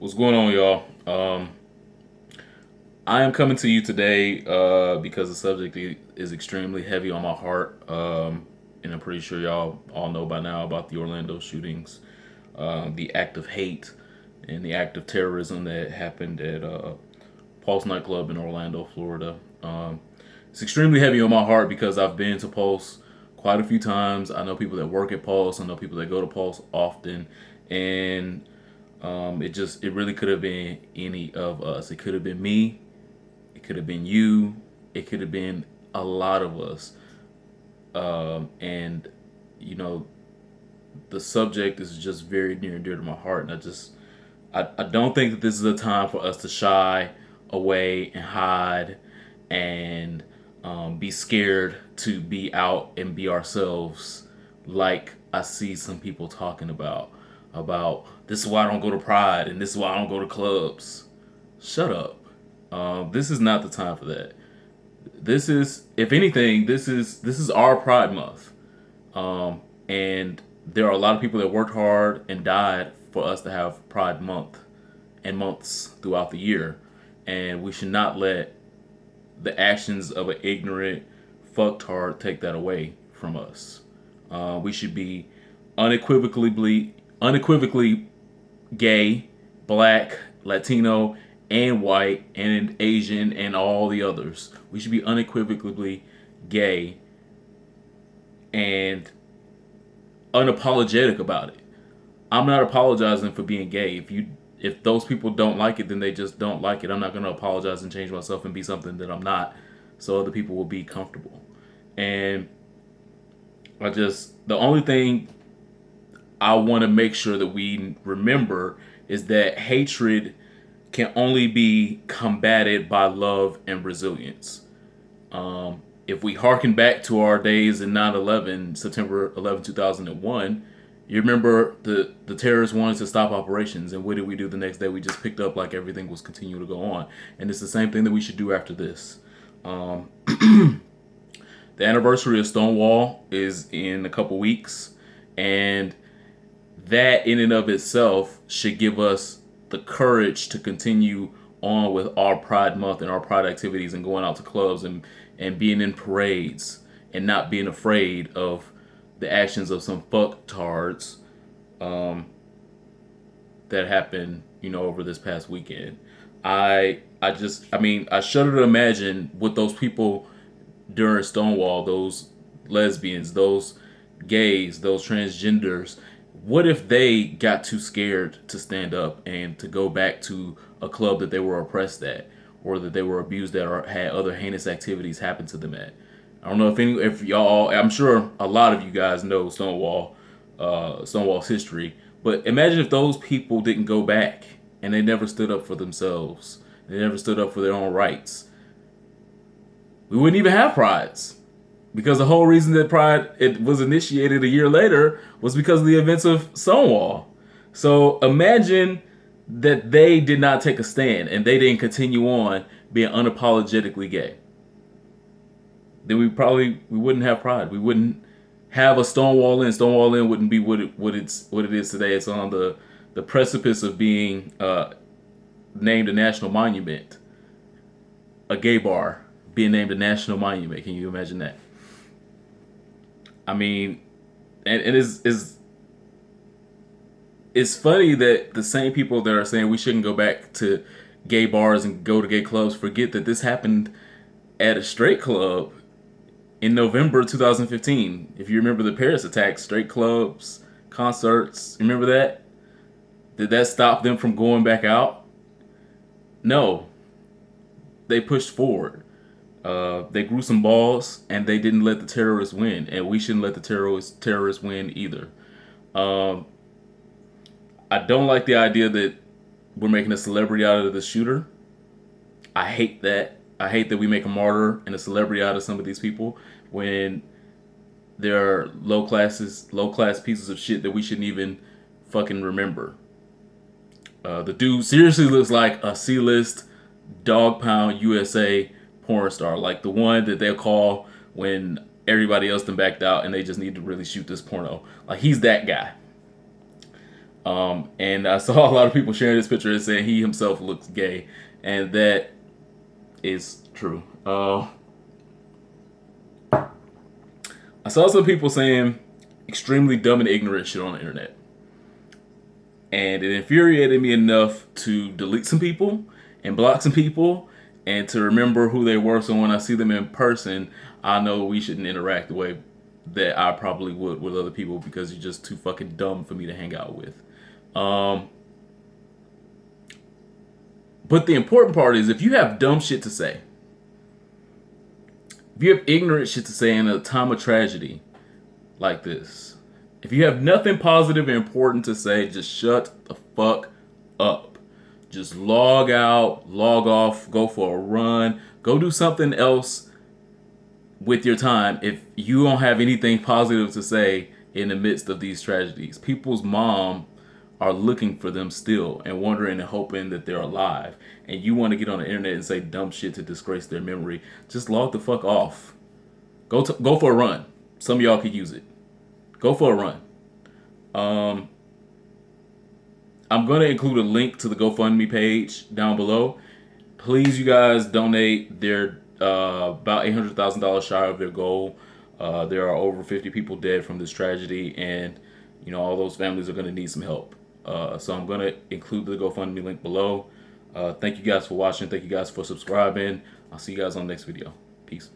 What's going on, y'all? I am coming to you today because the subject is extremely heavy on my heart, and I'm pretty sure y'all all know by now about the Orlando shootings, the act of hate, and the act of terrorism that happened at Pulse nightclub in Orlando, Florida. It's extremely heavy on my heart because I've been to Pulse quite a few times. I know people that work at Pulse. I know people that go to Pulse often, and it really could have been any of us. It could have been me. It could have been you. It could have been a lot of us. And you know, the subject is just very near and dear to my heart. And I don't think that this is a time for us to shy away and hide and be scared to be out and be ourselves, like I see some people talking about this is why I don't go to Pride and this is why I don't go to clubs. Shut up. This is not the time for that. This is, if anything, this is our Pride Month, and there are a lot of people that worked hard and died for us to have Pride Month and months throughout the year, and we should not let the actions of an ignorant fucktard take that away from us. We should be unequivocally gay, black, Latino, and white, and Asian, and all the others. We should be unequivocally gay and unapologetic about it. I'm not apologizing for being gay. If those people don't like it, then they just don't like it. I'm not going to apologize and change myself and be something that I'm not, so other people will be comfortable. And the only thing I want to make sure that we remember is that hatred can only be combated by love and resilience. If we harken back to our days in 9/11, September 11, 2001, you remember the terrorists wanted to stop operations, and what did we do the next day? We just picked up like everything was continuing to go on, and it's the same thing that we should do after this. The anniversary of Stonewall is in a couple weeks, and that in and of itself should give us the courage to continue on with our Pride Month and our Pride activities and going out to clubs and being in parades and not being afraid of the actions of some fucktards that happened, over this past weekend. I shudder to imagine what those people during Stonewall, those lesbians, those gays, those transgenders, what if they got too scared to stand up and to go back to a club that they were oppressed at, or that they were abused at, or had other heinous activities happen to them at? I don't know if y'all. I'm sure a lot of you guys know Stonewall's history, but imagine if those people didn't go back and they never stood up for themselves. They never stood up for their own rights. We wouldn't even have prides. Because the whole reason that Pride it was initiated a year later was because of the events of Stonewall. So imagine that they did not take a stand and they didn't continue on being unapologetically gay. Then we wouldn't have Pride. We wouldn't have a Stonewall Inn. Stonewall Inn wouldn't be what it is today. It's on the precipice of being named a national monument. A gay bar being named a national monument. Can you imagine that? I mean, and it's funny that the same people that are saying we shouldn't go back to gay bars and go to gay clubs forget that this happened at a straight club in November 2015. If you remember the Paris attacks, straight clubs, concerts, remember that? Did that stop them from going back out? No, they pushed forward. They grew some balls and they didn't let the terrorists win, and we shouldn't let the terrorists win either. Um, I don't like the idea that we're making a celebrity out of the shooter. I hate that. I hate that we make a martyr and a celebrity out of some of these people when there are low class pieces of shit that we shouldn't even fucking remember. The dude seriously looks like a C-list Dog Pound USA porn star, like the one that they'll call when everybody else then backed out and they just need to really shoot this porno. Like he's that guy. And I saw a lot of people sharing this picture and saying he himself looks gay, and that is true. I saw some people saying extremely dumb and ignorant shit on the internet, and it infuriated me enough to delete some people and block some people and to remember who they were, so when I see them in person, I know we shouldn't interact the way that I probably would with other people, because you're just too fucking dumb for me to hang out with. Um, but the important part is, if you have dumb shit to say, if you have ignorant shit to say in a time of tragedy like this, if you have nothing positive and important to say, just shut the fuck up. Just log out, log off, go for a run, go do something else with your time if you don't have anything positive to say in the midst of these tragedies. People's mom are looking for them still and wondering and hoping that they're alive. And you want to get on the internet and say dumb shit to disgrace their memory. Just log the fuck off. Go for a run. Some of y'all could use it. Go for a run. I'm going to include a link to the GoFundMe page down below. Please, you guys, donate. They're about $800,000 shy of their goal. There are over 50 people dead from this tragedy, and all those families are going to need some help. So I'm going to include the GoFundMe link below. Thank you guys for watching. Thank you guys for subscribing. I'll see you guys on the next video. Peace.